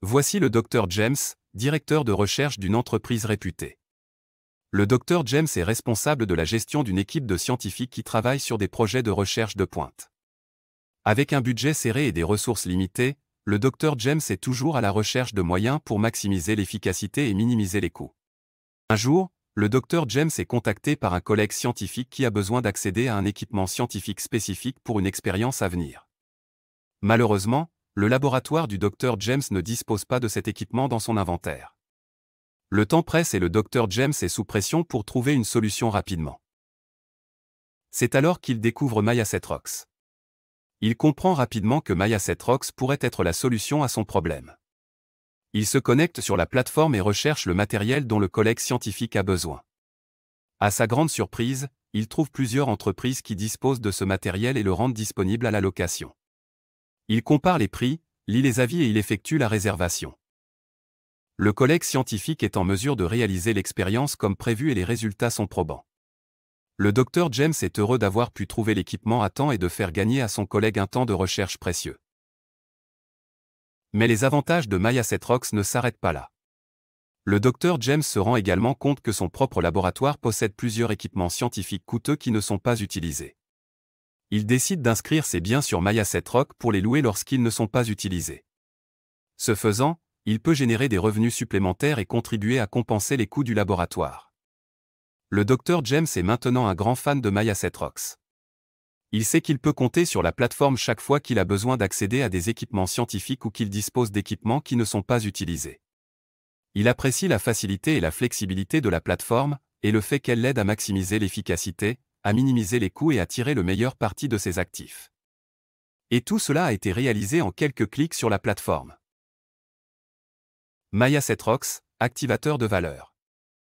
Voici le Dr James, directeur de recherche d'une entreprise réputée. Le Dr James est responsable de la gestion d'une équipe de scientifiques qui travaillent sur des projets de recherche de pointe. Avec un budget serré et des ressources limitées, le Dr James est toujours à la recherche de moyens pour maximiser l'efficacité et minimiser les coûts. Un jour, le Dr James est contacté par un collègue scientifique qui a besoin d'accéder à un équipement scientifique spécifique pour une expérience à venir. Malheureusement, le laboratoire du Dr James ne dispose pas de cet équipement dans son inventaire. Le temps presse et le Dr James est sous pression pour trouver une solution rapidement. C'est alors qu'il découvre Maya7Rocks. Il comprend rapidement que Maya7Rocks pourrait être la solution à son problème. Il se connecte sur la plateforme et recherche le matériel dont le collègue scientifique a besoin. À sa grande surprise, il trouve plusieurs entreprises qui disposent de ce matériel et le rendent disponible à la location. Il compare les prix, lit les avis et il effectue la réservation. Le collègue scientifique est en mesure de réaliser l'expérience comme prévu et les résultats sont probants. Le Dr James est heureux d'avoir pu trouver l'équipement à temps et de faire gagner à son collègue un temps de recherche précieux. Mais les avantages de Maya7Rocks ne s'arrêtent pas là. Le Dr James se rend également compte que son propre laboratoire possède plusieurs équipements scientifiques coûteux qui ne sont pas utilisés. Il décide d'inscrire ses biens sur Maya7Rocks pour les louer lorsqu'ils ne sont pas utilisés. Ce faisant, il peut générer des revenus supplémentaires et contribuer à compenser les coûts du laboratoire. Le Dr James est maintenant un grand fan de Maya7Rocks. Il sait qu'il peut compter sur la plateforme chaque fois qu'il a besoin d'accéder à des équipements scientifiques ou qu'il dispose d'équipements qui ne sont pas utilisés. Il apprécie la facilité et la flexibilité de la plateforme, et le fait qu'elle l'aide à maximiser l'efficacité, à minimiser les coûts et à tirer le meilleur parti de ses actifs. Et tout cela a été réalisé en quelques clics sur la plateforme. Maya7Rocks, activateur de valeur.